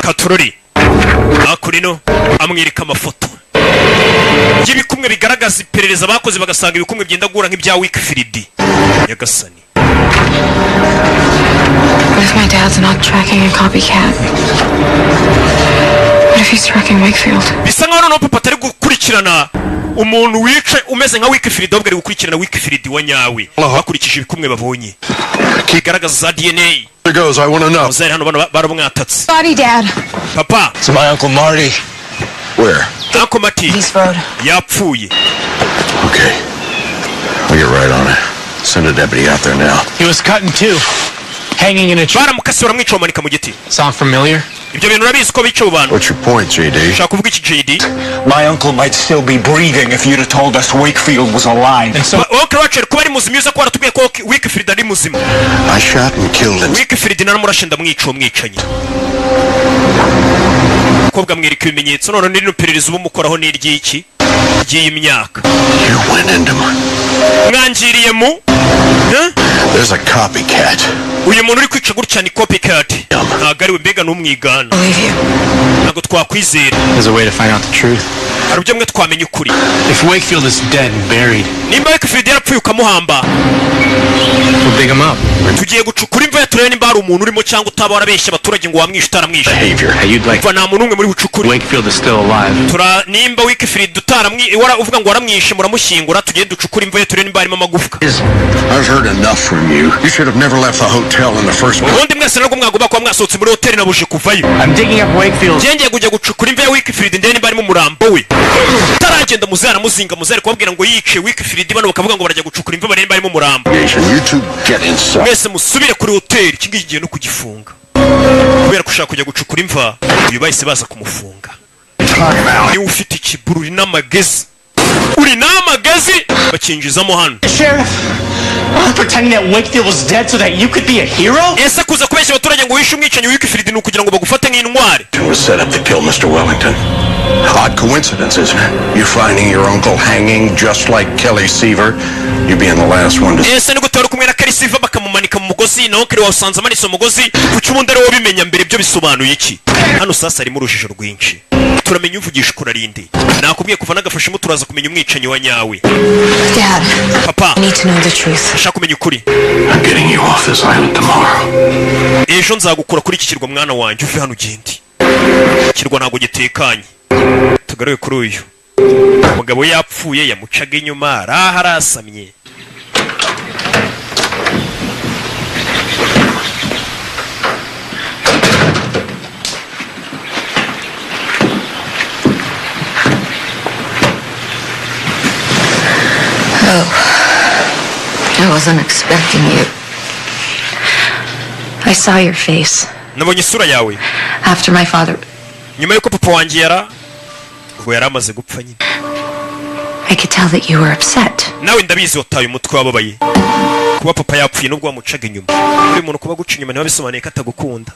Speaker 2: Katorore. Hakurino amwirika amafoto. Y'ibikumwe bigaragaza iperereza bakoze bagasanga ibikumwe byenda gura nk'ibya Wakefield. Yagasani.
Speaker 5: What if my dad's not tracking a copycat? What if he's tracking Wakefield?
Speaker 2: Bisa nkaho no papa atari gukurikirana umuntu wica umeze nka Wakefield ahubwo ari gukurikirana Wakefield wa nyawe. Bakurikije ibikumwe babonye. Kigaragaza za DNA.
Speaker 4: There goes, I want to know.
Speaker 2: Uzari hano barabumwatatse.
Speaker 1: Body, Dad.
Speaker 2: Papa.
Speaker 10: It's my Uncle Marty.
Speaker 4: Where?
Speaker 2: Uncle Marty.
Speaker 1: East Road.
Speaker 2: Yapfuye.
Speaker 4: Okay. I'll get right on it. Send a deputy out there now.
Speaker 6: He was cut in two, hanging in a tree.
Speaker 2: Baramukase baramwica bamanika mu giti.
Speaker 6: Sound familiar?
Speaker 2: Ibyo bintu urabizi ko bica abantu.
Speaker 4: What's your point, JD?
Speaker 2: Ushaka kuvuga iki JD?
Speaker 10: My uncle might still be breathing if you'd have told us Wakefield was alive.
Speaker 6: And so
Speaker 2: Okay, Roger, kuba ari muzima uza ko waratubwiye ko Wakefield ari muzima.
Speaker 4: I shot and killed him.
Speaker 2: Wakefield naramurashe ndamwica umwicanyi. Kobwa mwereka ibimenyetso none n'irino perereza ubumukoraho n'iryiki ry'iyi myaka.
Speaker 4: You went into my...
Speaker 2: Mwangiriye mu
Speaker 4: There's a copycat.
Speaker 2: uyu muntu uri kwica gutya ni copycat. Ntabwo ari we mbega n'umwigana. Ntabwo twakwizera.
Speaker 6: There's a way to find out the truth.
Speaker 2: Hari uburyo mwe twamenya ukuri.
Speaker 6: If Wakefield is dead and buried,
Speaker 2: nimba Wakefield yarapfuye ukamuhamba,
Speaker 6: we'll dig him up.
Speaker 2: tugiye gucukura imva turebe nimba hari umuntu urimo cyangwa utaba warabeshya abaturage ngo wamwishe utaramwishe.
Speaker 6: You'd like
Speaker 2: nta muntu umwe muri bucukuri.
Speaker 6: Wakefield is still alive.
Speaker 2: Nimba Wakefield uvuga ngo waramwishe muramushyingura, tugiye ducukura imva turebe nimba harimo amagufwa.
Speaker 4: I've heard enough from you. You should have never left the hotel in the first place.
Speaker 2: ubundi mwese nabwo mwagomba kuba mwasohotse muri hoteli nabuje kuvayo.
Speaker 6: I'm digging up Wakefield.
Speaker 2: Ngiye kujya gucukura imva ya Wakefield ndende nimba harimo umurambo we. Taragenda muzana muzinga muzari kubabwira ngo yice Wakefield bano bakavuga ngo barajya gucukura imva baremba harimo umurambo.
Speaker 4: You two get inside.
Speaker 2: Mwese musubire kuri hoteli, kingi giye no kugifunga. Kubera kushaka kujya gucukura imva, uyu bahise baza kumufunga. Ni ufite ikibururi n'amagezi. Uri n'amagezi bakinjizamo hano.
Speaker 6: Sheriff, pretending that Wakefield was dead so that you could be a hero?
Speaker 2: Ese kuza kubeshya abaturage ngo wishe umwicanyi Wakefield ni ukugira ngo bagufate nk'intwari.
Speaker 4: It was set up to kill Mr. Wellington. Odd coincidence, isn't it? You finding your uncle hanging just like Kelly Seaver, you being the last one to...
Speaker 2: Ese niko twari kumwe na Kelly Seaver bakamumanika mu mugozi, naho Kelly wasanze amanitse umugozi, kuki ubundi ari wowe bimenya mbere byo bisobanuye iki? Hano sasa harimo urujijo rwinshi. Turamenya uvugisha kurarinde. Nakubwiye kuva nagafashe mu turaza kumenya umwicanyi wa nyawe.
Speaker 3: Dad,
Speaker 2: Papa,
Speaker 3: I need to know the truth.
Speaker 2: Shaka kumenya ukuri.
Speaker 4: I'm getting you off this island tomorrow.
Speaker 2: Ejo nzagukura kuri iki kirwa mwana wanjye uve hano ugende. Kirwa ntago gitekanye. Tugaruye kuri uyu. Umugabo yapfuye yamucaga inyuma arasamye.
Speaker 3: I wasn't expecting you. I saw your face.
Speaker 2: Nabonye isura yawe.
Speaker 3: After my father...
Speaker 2: Nyuma yuko papa wanjye ubwo yaramaze gupfa nyine.
Speaker 3: I could tell that you were upset.
Speaker 2: Nawe ndabizi wataye umutwe wababaye. Kuba papa yapfuye nubwo wamucaga inyuma. Uri umuntu kuba guca inyuma niba bisobanuye ko atagukunda.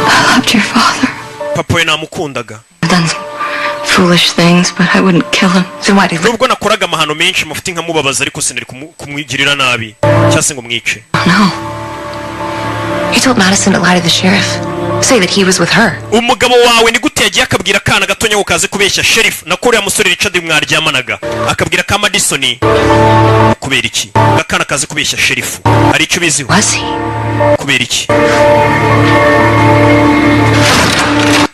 Speaker 3: I loved your father.
Speaker 2: Papa we namukundaga.
Speaker 3: I've done some foolish things, but I wouldn't kill him. So why did...
Speaker 2: Nubwo nakoraga amahano menshi mufite nkamubabaza ariko sinari kumwigirira nabi. Cyase ngo mwice.
Speaker 3: No. He told Madison to lie to the sheriff. Say that he was with her.
Speaker 2: Umugabo wawe ni gute yagiye akabwira kana gatonya ngo kaze kubeshya sheriff na kuri ya musore Richard mwaryamanaga. Akabwira ka Madison kubera iki? Gakana kaze kubeshya sheriff. Ari icyo biziho.
Speaker 3: Was he?
Speaker 2: Kubera iki?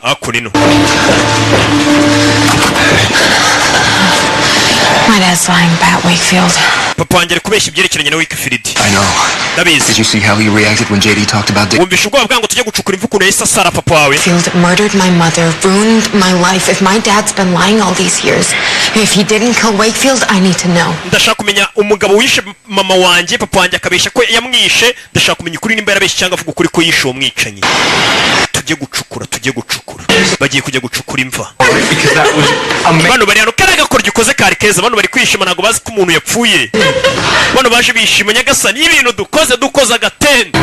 Speaker 2: Akurino.
Speaker 1: My dad's lying about Wakefield.
Speaker 2: Papa wanjye ari kubeshya ibyerekeranye na Wakefield.
Speaker 10: I know.
Speaker 2: Ndabizi.
Speaker 10: Did you see how he reacted when JD talked about Dick?
Speaker 2: Wumvisha ubwoba bwangu tujye gucukura imvugo yahise asara papa wawe.
Speaker 1: Wakefield murdered my mother, ruined my life. If my dad's been lying all these years, if he didn't kill Wakefield, I need to know.
Speaker 2: Ndashaka kumenya umugabo wishe mama wanjye, papa wanjye akabeshya ko yamwishe. Ndashaka kumenya ukuri nimba yarabeshye cyangwa avuga ukuri ko yishe uwo mwicanyi. Tujye gucukura. Bagiye kujya gucukura imva. Bano bari hano karaga kora gikoze kari keza, bano bari kwishima ntago bazi ko umuntu yapfuye. Bano baje bishima Nyagasani ibintu dukoze agatende.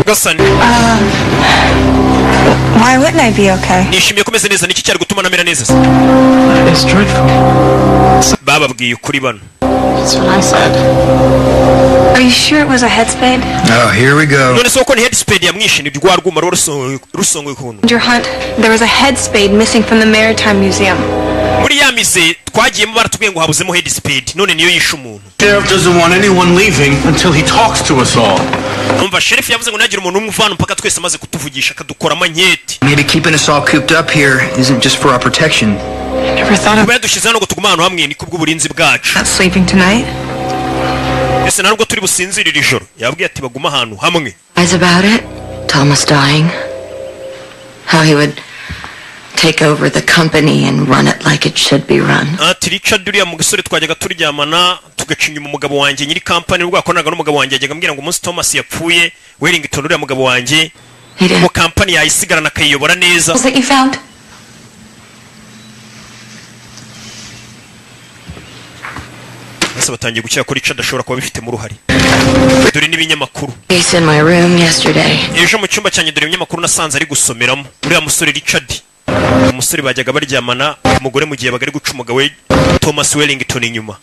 Speaker 2: Gasani.
Speaker 11: Why wouldn't I be okay?
Speaker 2: Nishimiye ko meze neza niki cyari gutuma namera neza.
Speaker 6: It's dreadful.
Speaker 2: Bababwiye ukuri bano.
Speaker 11: That's what I said. Are you sure it was a head spade?
Speaker 10: Oh, here we go.
Speaker 2: None so ko ni head spade yamwishe ni rwa rwuma rusongoye kuntu.
Speaker 11: Your hunt, there was a head spade missing from the Maritime Museum.
Speaker 2: Muri ya mize twagiyemo baratubwiye ngo habuzemo head spade none niyo yishe umuntu.
Speaker 7: Sheriff doesn't want anyone leaving until he talks to us all.
Speaker 2: Umva sheriff yavuze ngo nagira umuntu umuvana mpaka twese amaze kutuvugisha akadukora amanyeti.
Speaker 10: Maybe keeping us all cooped up here isn't just for our protection.
Speaker 11: Never thought of
Speaker 2: Kuba yadushize hano ngo tuguma ahantu hamwe ni kubw'uburinzi bwacu.
Speaker 11: not sleeping tonight.
Speaker 2: Ese ntabwo turi businzirira ijoro. Yabwiye ati baguma ahantu hamwe.
Speaker 3: Lies about it. Thomas dying. How he would take over the company and run it like it should be run.
Speaker 2: Ati Richard uriya mu gasore twajyaga turyamana tugaca inyuma umugabo wanjye nyiri company ubwo akonaga n'umugabo wanjye yajyaga ambwira ngo umunsi Thomas yapfuye Wellington uriya mugabo wanjye mu company yayisigarana akayiyobora neza.
Speaker 3: That you found?
Speaker 2: Ese batangiye gukira ko Richard ashobora kuba bifitemo uruhare. Dore n'ibinyamakuru.
Speaker 3: He's in my room yesterday.
Speaker 2: Ejo mu cyumba cyanjye dore ibinyamakuru nasanze ari gusomeramo uriya musore Richard. umusore bajyaga baryamana umugore mu gihe bagari guca umugabo we Thomas Wellington inyuma.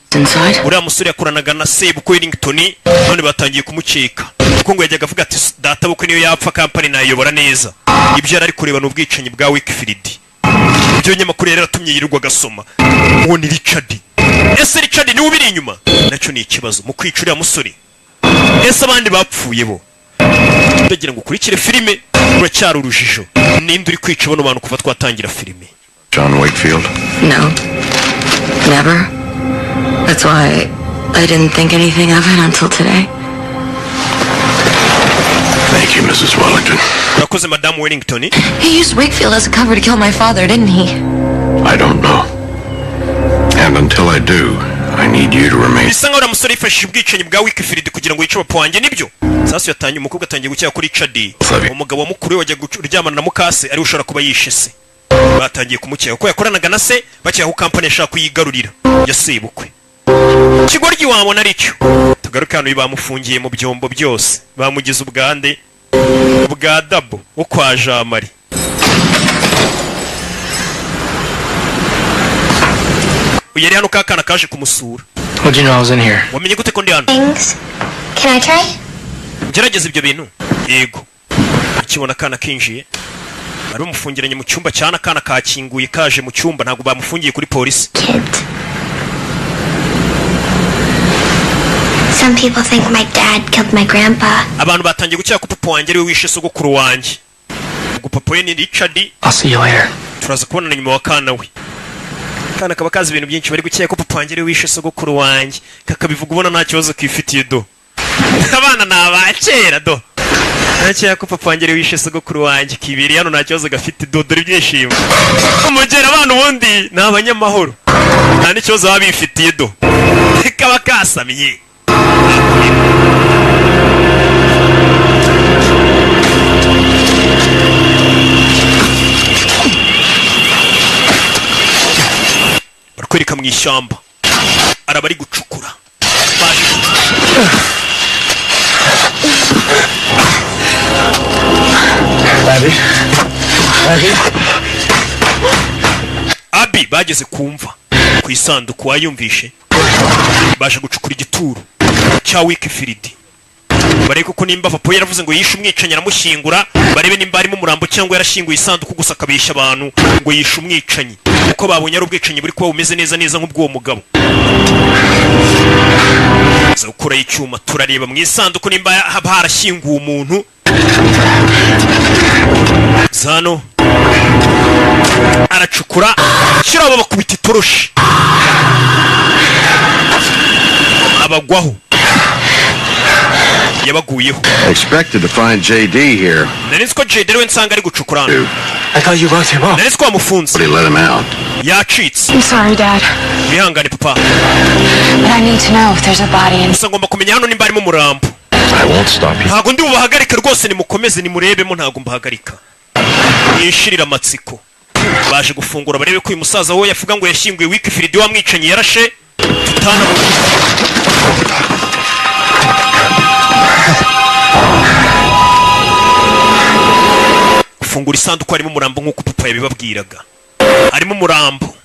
Speaker 2: Uriya musore yakoranaga na Sebukwe Wellington, none batangiye kumukeka kuko ngo yajyaga avuga ati data bukwe niyo yapfa kampani nayobora neza. Ibyo yari ari kureba n'ubwicanyi bwa Wickfield. Ibyo nyamakuru yari atumye yirirwa gasoma. Uwo ni Richard. Ese Richard ni ubiri inyuma? Nacyo ni ikibazo mu kwica uriya musore. Ese abandi bapfuye bo? Ndagira ngo ukurikire filime uracyari urujijo. Ninde uri kwica bano bantu kuva twatangira filime?
Speaker 4: John Wakefield?
Speaker 3: No. Never. That's why I didn't think anything of it until today.
Speaker 4: Thank you, Mrs. Wellington.
Speaker 2: Urakoze Madam Wellington.
Speaker 3: He used Wakefield as a cover to kill my father, didn't he?
Speaker 4: I don't know. And until I do, I need you to remain.
Speaker 2: Bisa nkaho uramusore yifashishije ubwicanyi bwa Wickfield kugira ngo yice papa wanjye nibyo. Sasa yatangiye umukobwa atangiye gukira kuri Richard. Umugabo wa mukuru we wajya kuryamana na mukase ari ushobora kuba yishe se. Batangiye kumukeka kuko yakoranaga na se bakira ku company yashaka kuyigarurira ya Sebukwe. Kigoryi wabona aricyo. Tugaruka hano bamufungiye mu byombo byose. Bamugize ubwande bwa dabo wo kwa Jamari. Uyari hano kakana kaje kumusura.
Speaker 6: What do you know I was in here?
Speaker 2: Wamenye gute ko ndi hano?
Speaker 9: Can I try?
Speaker 2: Gerageza ibyo bintu. Yego. Akibona kana kinjiye. Ari umufungiranye mu cyumba cyana kana kakinguye kaje mu cyumba ntago bamufungiye kuri polisi.
Speaker 9: Some people think my dad killed my grandpa.
Speaker 2: Abantu batangiye gukira ko papa wanjye ari we wishe sogokuru wanjye. Ubwo papa we ni Richard.
Speaker 6: I'll see you later.
Speaker 2: Turaza kubonana nyuma wa kana we. Kana kaba kazi ibintu byinshi bari gukira ko papa wanjye ari we wishe sogokuru wanjye. Kakabivuga ubona nta kibazo kifitiye do. Abana nabakera do. Nacyo ko papa wanjye ari wishe sogokuru wanjye kibiri hano nta kibazo gafite do dore ibyishimo. Umugera abantu ubundi ni abanyamahoro. Nta n'ikibazo baba bifitiye do. Kaba kasamiye. Barikwereka mu ishyamba arabari gucukura. Abi bageze kumva ku isanduku wayumvishe baje gucukura igituro cya Wickfield. Bareke ko nimba papa yaravuze ngo yishe umwicanyi aramushyingura barebe nimba arimo umurambo cyangwa yarashyinguye isanduku gusa akabisha abantu ngo yishe umwicanyi kuko babonye ari ubwicanyi buri kuba bumeze neza neza nk'ubwo mugabo. Zo kura y'icyuma turareba mu isanduku nimba harashyinguye umuntu. Zano aracukura kirabo bakubita itoroshi abagwaho yabaguyeho.
Speaker 4: Expected to find JD here.
Speaker 2: Narisko JD we nsanga ari gucukura.
Speaker 6: I thought you wrote him up.
Speaker 2: Narisko amufunze.
Speaker 4: But he let him out.
Speaker 2: Yacitse.
Speaker 11: I'm sorry, Dad.
Speaker 2: Bihangane papa.
Speaker 11: But I need to know if there's a body in...
Speaker 2: Gusa ngomba kumenya hano nimba arimo umurambo.
Speaker 4: I won't stop you.
Speaker 2: Ntago ndi bubahagarika rwose nimukomeze nimurebemo ntago mbahagarika. Yishirira amatsiko. Baje gufungura barebe ko uyu musaza wo yavuga ngo yashyinguye Wickfield wamwicanyi yarashe tutana. Gufungura isanduku harimo umurambo nk'uko papa yabibabwiraga. Harimo umurambo.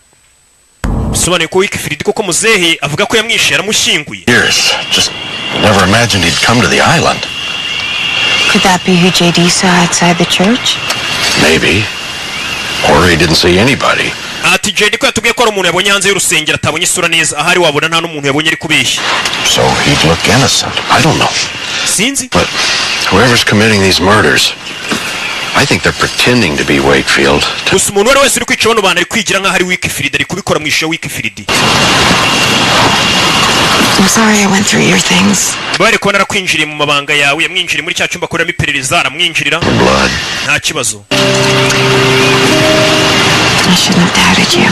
Speaker 2: Bisobanuye ko Wickfield koko muzehe avuga ko yamwishe yaramushyinguye.
Speaker 4: Years. Just never imagined he'd come to the island.
Speaker 1: Could that be who JD saw outside the church?
Speaker 4: Maybe. Or he didn't see anybody.
Speaker 2: Ati JD ko yatubwiye ko ari umuntu yabonye hanze y'urusengero atabonye isura neza ahari wabona nta n'umuntu yabonye ari kubeshya.
Speaker 4: So he'd look innocent. I don't know.
Speaker 2: Sinzi.
Speaker 4: But whoever's committing these murders, I think they're pretending to be Wakefield.
Speaker 2: Gusa umuntu wese uri kwica bano bantu ari kwigira nk'aho ari Wickfield ari kubikora mu ishusho ya Wickfield.
Speaker 1: I'm sorry I went through your things.
Speaker 2: Bari ko narakwinjiriye mu mabanga yawe yamwinjiriye muri cya cyumba akoreramo iperereza aramwinjirira. Nta kibazo.
Speaker 1: I shouldn't have doubted you.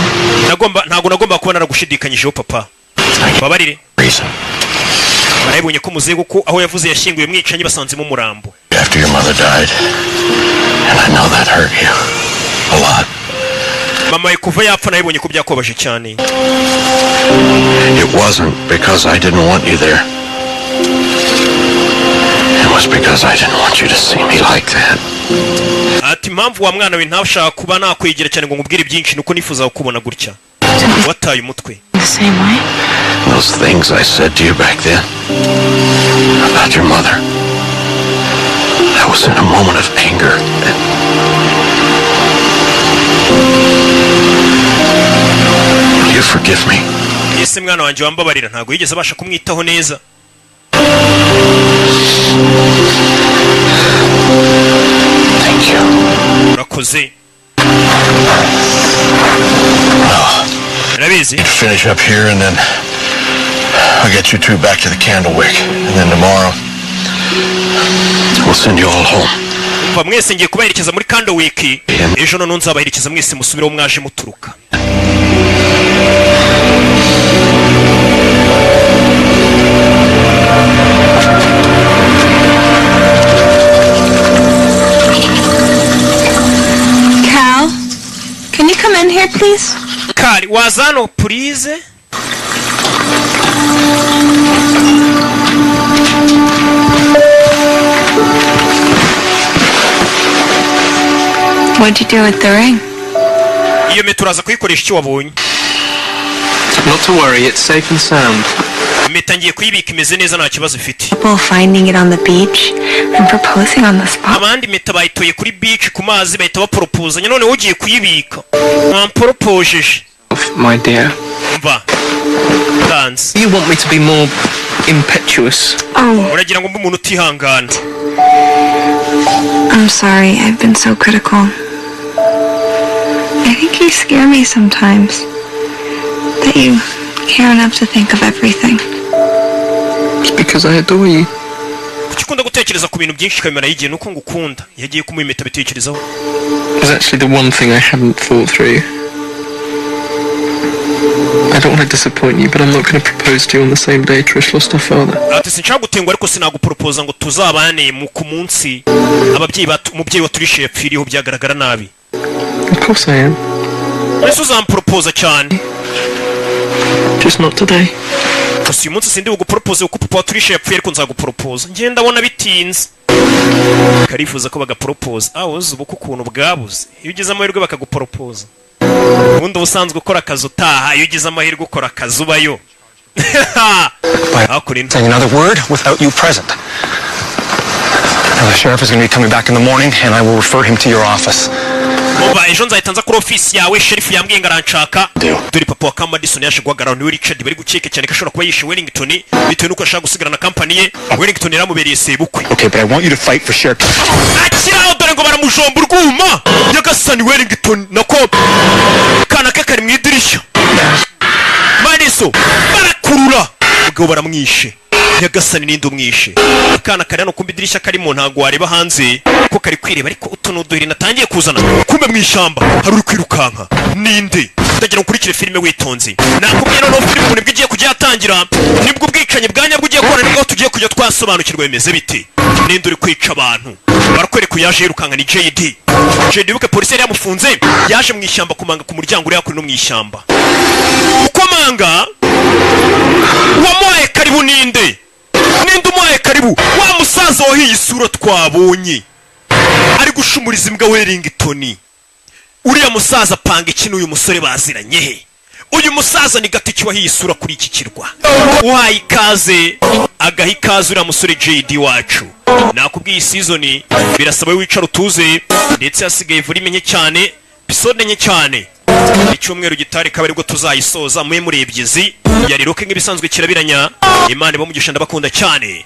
Speaker 2: Ntago nagomba kuba naragushidikanyijeho papa. Babarire. Barabonye ko muzehe ko aho yavuze yashyinguye mwicanyi basanzemo umurambo.
Speaker 4: After your mother died, and I know that hurt you a lot.
Speaker 2: Mama kuva yapfa nabibonye ko byakobaje cyane.
Speaker 4: It wasn't because I didn't want you there. And was because I didn't want you to see me like that.
Speaker 2: Ati impamvu wa mwana we ntashaka kuba nakwegera cyane ngo ngubwire byinshi nuko nifuza kukubona gutya. Wataye umutwe.
Speaker 5: The same way?
Speaker 4: Those things I said to you back then about your mother. I was in a moment of anger. Will you forgive me?
Speaker 2: Ese mwana wanjye wambabarira ntago yigeze abasha kumwitaho neza.
Speaker 4: Thank you.
Speaker 2: Urakoze. Rabizi.
Speaker 4: Finish up here and then I'll get you two back to the Candlewick. And then tomorrow we'll send you all home.
Speaker 2: Umva mwese ngiye kubaherekeza muri Candlewick. Ejo none nzabaherekeza mwese musubire mwaje muturuka.
Speaker 11: Cal, can you come in here, please?
Speaker 2: Kali, wazano, please?
Speaker 11: What'd you do with the ring?
Speaker 2: Iyo meturaza kuyikoresha icyo wabonye.
Speaker 6: Not to worry, it's safe and sound.
Speaker 2: Meta ngiye kuyibika imeze neza nta kibazo ifite.
Speaker 11: People finding it on the beach and proposing on the spot.
Speaker 2: Abandi meta bayitoye kuri beach ku mazi bahita baproposanya none ugiye kuyibika. Mporopojeje.
Speaker 6: My dear.
Speaker 2: Mva. Dance.
Speaker 6: You want me to be more impetuous?
Speaker 11: Oh.
Speaker 2: Uragira ngo mbe umuntu utihangana.
Speaker 11: I'm sorry, I've been so critical. I think you scare me sometimes. That you care enough to think of everything.
Speaker 6: It's because I adore you.
Speaker 2: Ukunda gutekereza ku bintu byinshi kamera yigiye nuko ngukunda. Yagiye kumwimeta bitekerezaho.
Speaker 6: It's actually the one thing I hadn't thought through. I don't want to disappoint you, but I'm not going to propose to you on the same day Trish lost her father.
Speaker 2: Ati sinshaka gutengwa ariko sinagupropose ngo tuzabane mu kumunsi umubyeyi wa Trish yapfiriyeho byagaragara nabi.
Speaker 6: Of course I am.
Speaker 2: Ese uzampropose cyane.
Speaker 6: Just not today.
Speaker 2: Gusa uyu munsi sindi bugupropose kuko papa wa Trish yapfuye ariko nzagupropose. Ngiye ndabona bitinze. Karifuza ko bagapropose. Uzi ubu ukuntu bwabuze. Iyo ugize amahirwe bakagupropose. Ubundi ubusanzwe ukora akazi utaha iyo ugize amahirwe ukora akazi ubayo.
Speaker 10: Saying another word without you present. Now the sheriff is going to be coming back in the morning and I will refer him to your office.
Speaker 2: Muba ejo nzahita nza kuri office yawe sheriff yambwiye ngaranshaka. Dore papa wa Madison yaje guhagarara niwe Richard bari gukeke cyane ko ashobora kuba yishe Wellington bitewe nuko ashaka gusigarana company ye. Wellington yaramubereye sebukwe.
Speaker 10: Okay, but I want you to fight for Sheriff.
Speaker 2: Akiraho dore ngo baramujomba urwuma. Yagasani Wellington nako kana ke kari mu idirishya. Madison barakurura. Ubwo baramwishe. Yagasani ninde umwishe. Akana kari hano kumbi idirishya karimo ntago wareba hanze ko kari kwireba ariko utuntu duhiri natangiye kuzana kumbe mu ishyamba hari uri kwirukanka ninde ndagira ukurikire filime witonze nakubwiye no filime nibwo igiye kujya yatangira nibwo ubwicanye bwanya bugiye kubona nibwo tugiye kujya twasobanukirwa bimeze bite ninde uri kwica abantu barakwereka uyaje yirukanka ni JD buke polisi yari yamufunze yaje mu ishyamba kumanga ku muryango uri yakuri no mu ishyamba ukomanga wamoye karibu ninde umuhaye karibu wa musaza wahiye isura twabonye ari gushumuriza imbwa Wellington uriya musaza panga iki n'uyu musore baziranye he uyu musaza ni gatiki wahiye isura kuri iki kirwa uhaye ikaze agaha ikaze uriya musore JD wacu nakubwiye season birasaba wicara utuze ndetse hasigaye volume nke cyane episode nke cyane icyumweru gitari kabari bwo tuzayisoza muye murebyizi yari roke nk'ibisanzwe kirabiranya Imana ibamugisha ndabakunda cyane.